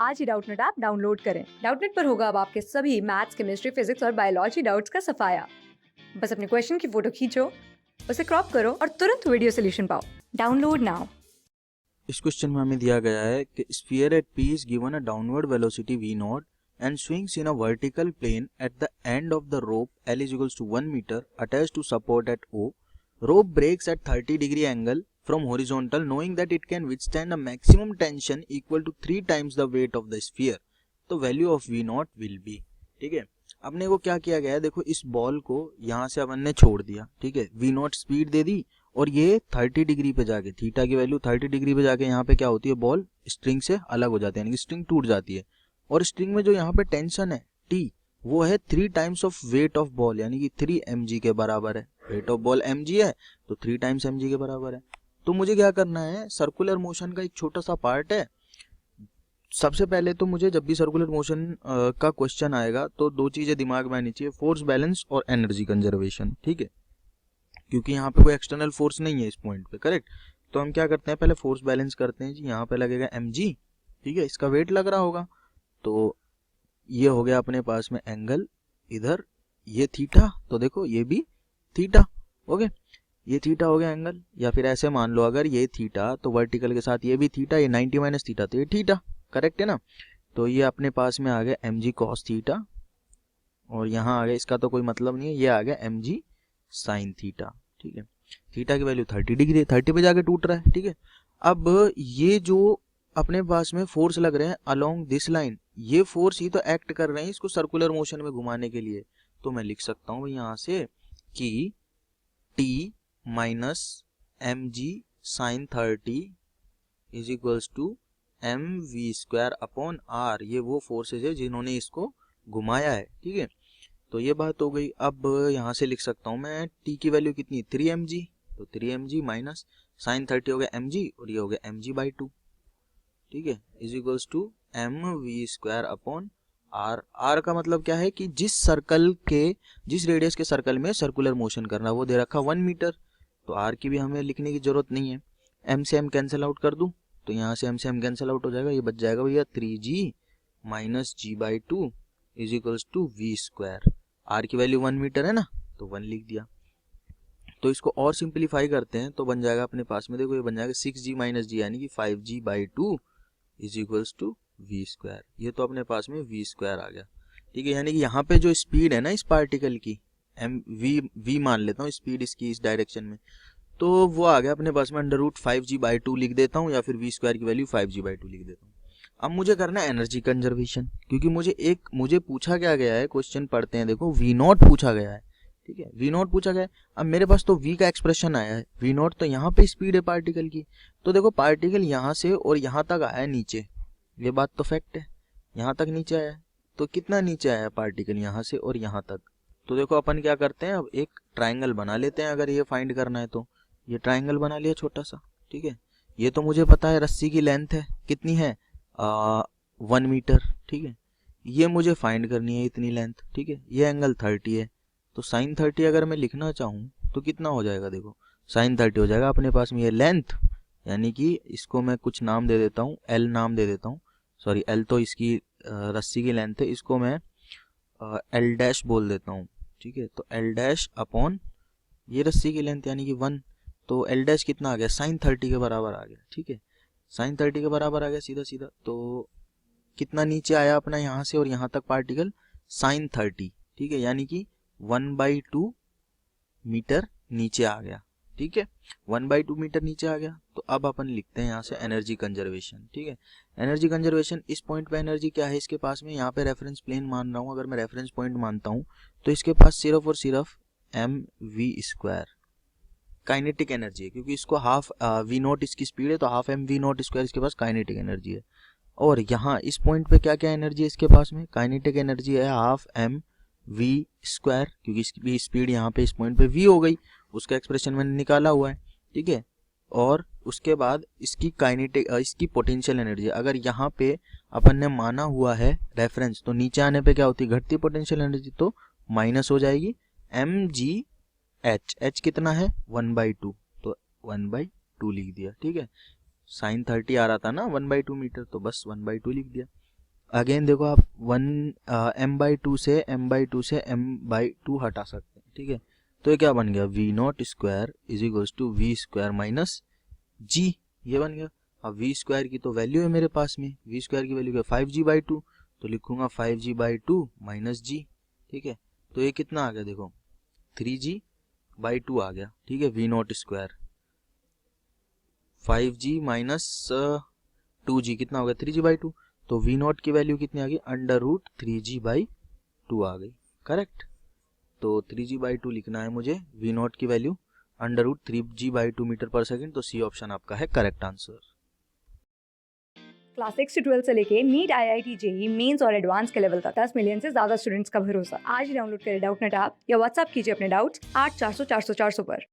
आज ही Doubtnut app download करें। Doubtnut पर होगा अब आपके सभी मैथ्स, केमिस्ट्री, फिजिक्स और बायोलॉजी डाउट्स का सफाया। बस अपने क्वेश्चन की फोटो खींचो, उसे क्रॉप करो और तुरंत वीडियो सोल्यूशन पाओ। Download now. इस क्वेश्चन में हमें दिया गया है कि sphere at P is given a downward velocity v not and swings in a vertical plane at the end of the rope l is equals to 1 meter attached to support at O. Rope breaks at 30 degree angle from horizontal knowing that it can withstand a maximum tension equal to 3 times the weight of the sphere. तो value of v not will be. ठीक है, अपने को क्या किया गया है, देखो इस बॉल को यहाँ से अपन ने छोड़ दिया। ठीक है, v नॉट स्पीड दे दी और ये 30 डिग्री पे जाके, थीटा की वैल्यू 30 डिग्री पे जाके यहाँ पे क्या होती है, बॉल स्ट्रिंग से अलग हो जाती है, यानी कि स्ट्रिंग टूट जाती है। और स्ट्रिंग में जो यहाँ पे टेंशन है T, वो है 3 times of weight of ball, यानी कि 3 mg के बराबर है। वेट ऑफ बॉल mg है तो 3 टाइम्स mg के बराबर है। तो मुझे क्या करना है, सर्कुलर मोशन का एक छोटा सा पार्ट है। सबसे पहले तो मुझे जब भी सर्कुलर मोशन का क्वेश्चन आएगा तो दो चीजें दिमाग में आनी चाहिए, फोर्स बैलेंस और एनर्जी कंजर्वेशन। ठीक है, क्योंकि यहाँ पे कोई एक्सटर्नल फोर्स नहीं है इस पॉइंट पे, करेक्ट। तो हम क्या करते हैं, पहले फोर्स बैलेंस करते हैं जी। यहाँ पे लगेगा mg, ठीक है, इसका वेट लग रहा होगा। तो ये हो गया अपने पास में एंगल, इधर ये थीटा, तो देखो ये भी थीटा। ओके, ये थीटा हो गया एंगल, या फिर ऐसे मान लो अगर ये थीटा तो वर्टिकल के साथ ये भी थीटा, ये 90 माइनस थीटा तो ये थीटा, करेक्ट है ना। तो ये अपने पास में आ गया mg cos थीटा, और यहाँ आ गया, इसका तो कोई मतलब नहीं है, ये आ गया mg sin थीटा। ठीक है, थीटा की वैल्यू 30 डिग्री, 30 पे जाके टूट रहा है। ठीक है, अब ये जो अपने पास में फोर्स लग रहे हैं अलोंग दिस लाइन, ये फोर्स ही तो एक्ट कर रहे हैं इसको सर्कुलर मोशन में घुमाने के लिए। तो मैं लिख सकता हूँ यहाँ से कि T minus mg sin 30 is equals to mv² upon r। ये वो फोर्सेज है जिन्होंने इसको घुमाया है। ठीक है, तो ये बात हो गई। अब यहाँ से लिख सकता हूँ मैं t की वैल्यू कितनी, 3 mg, तो 3 mg माइनस साइन 30 हो गया mg और ये हो गया mg/2। ठीक है, is equals to mv² upon r। r का मतलब क्या है कि जिस सर्कल के, जिस रेडियस के सर्कल में सर्कुलर मोशन करना, वो दे रखा 1 मीटर। तो r की भी हमें लिखने की जरूरत नहीं है, m से m कैंसिल आउट कर दूं तो यहाँ से m से m कैंसिल आउट हो जाएगा, ये बच जाएगा भैया 3g minus g/2 is equals to v²। r की वैल्यू 1 मीटर है ना, तो 1 लिख दिया। तो इसको और सिंपलीफाई करते हैं तो बन जाएगा अपने पास में, देखो ये बन जाएगा 6g माइनस g, यानी कि 5g/2 is equals to v²। ये तो अपने पास में v² आ गया। ठीक है, यानी कि यहाँ पे जो स्पीड है ना इस पार्टिकल की, v मान लेता हूँ स्पीड इसकी इस डायरेक्शन में, तो वो आ गया अपने पास में √5g/2 लिख देता हूँ, या फिर v² की वैल्यू 5g/2 लिख देता हूँ। अब मुझे करना है एनर्जी कंजर्वेशन, क्योंकि मुझे पूछा क्या गया है, क्वेश्चन पढ़ते हैं, देखो v नॉट पूछा गया है। ठीक है, v नॉट पूछा गया है। अब मेरे पास तो v का एक्सप्रेशन आया है, v नॉट तो यहाँ पे स्पीड है पार्टिकल की। तो देखो पार्टिकल यहाँ से और यहाँ तक आया है नीचे, ये बात तो फैक्ट है, यहाँ तक नीचे आया है। तो कितना नीचे आया पार्टिकल यहाँ से और यहाँ तक, तो देखो अपन क्या करते हैं, अब एक ट्राइंगल बना लेते हैं अगर ये फाइंड करना है तो। ये ट्राइंगल बना लिया छोटा सा। ठीक है, ये तो मुझे पता है रस्सी की लेंथ है, कितनी है 1 मीटर। ठीक है, ये मुझे फाइंड करनी है इतनी लेंथ। ठीक है, ये एंगल 30 है, तो साइन 30 अगर मैं लिखना चाहूँ तो कितना हो जाएगा, देखो साइन 30 हो जाएगा अपने पास में ये लेंथ, यानी कि इसको मैं कुछ नाम दे देता हूँ, एल नाम दे देता हूँ, सॉरी एल तो इसकी रस्सी की लेंथ है, इसको मैं एल डैश बोल देता हूँ। ठीक है, तो एल डैश अपॉन ये रस्सी की लेंथ यानी कि 1, तो एल डैश कितना आ गया, साइन 30 के बराबर आ गया। ठीक है, साइन 30 के बराबर आ गया सीधा सीधा। तो कितना नीचे आया अपना यहाँ से और यहाँ तक पार्टिकल, साइन 30। ठीक है, यानी कि 1/2 मीटर नीचे आ गया। ठीक है, 1/2 मीटर नीचे आ गया। तो अब अपन लिखते हैं यहाँ से एनर्जी कंजर्वेशन। ठीक है, एनर्जी कंजर्वेशन, इस पॉइंट पे एनर्जी क्या है इसके पास में, यहाँ पे रेफरेंस प्लेन मान रहा हूँ, अगर मैं रेफरेंस पॉइंट मानता हूँ तो इसके पास सिर्फ और सिर्फ mv² काइनेटिक एनर्जी है, क्योंकि इसको हाफ v नॉट इसकी स्पीड है, तो हाफ mv नॉट स्क्वायर इसके पास काइनेटिक एनर्जी है। और यहाँ इस पॉइंट पे क्या क्या एनर्जी है इसके पास में, काइनेटिक एनर्जी है हाफ mv², क्योंकि इसकी स्पीड यहाँ पे इस पॉइंट पे v हो गई, उसका एक्सप्रेशन मैंने निकाला हुआ है। ठीक है, और उसके बाद इसकी काइनेटिक, इसकी पोटेंशियल एनर्जी, अगर यहाँ पे अपन ने माना हुआ है रेफरेंस, तो नीचे आने पे क्या होती है, घटती पोटेंशियल एनर्जी, तो माइनस हो जाएगी mg h कितना है 1/2, तो 1/2 लिख दिया। ठीक है, साइन 30 आ रहा था ना 1/2 मीटर, तो बस 1/2 लिख दिया। अगेन देखो आप m/2 से m/2 से m/2 हटा सकते हैं, ठीक है। तो ये क्या बन गया, v0² is equals to v² minus g, ये बन गया। अब v² की तो वैल्यू है मेरे पास में, v² की वैल्यू क्या 5g/2, तो लिखूंगा 5g/2 माइनस g, ठीक है। तो ये कितना आ गया देखो 3g/2 आ गया, ठीक है। v0² 5g माइनस 2g कितना हो गया 3g/2, तो v0 की वैल्यू कितनी आ गई √3g/2 आ गई, करेक्ट। तो 3g/2 लिखना है मुझे, v0 की वैल्यू √3g/2 मीटर पर सेकेंड, तो सी ऑप्शन आपका है करेक्ट आंसर। क्लास 6 से 12 से लेके नीट, IIT, जेई मेंस और एडवांस के लेवल तक 10 मिलियन से ज्यादा स्टूडेंट्स का भरोसा। आज ही डाउनलोड करें डाउटनेट ऐप या व्हाट्सएप कीजिए अपने डाउट्स 8400 400 400 पर।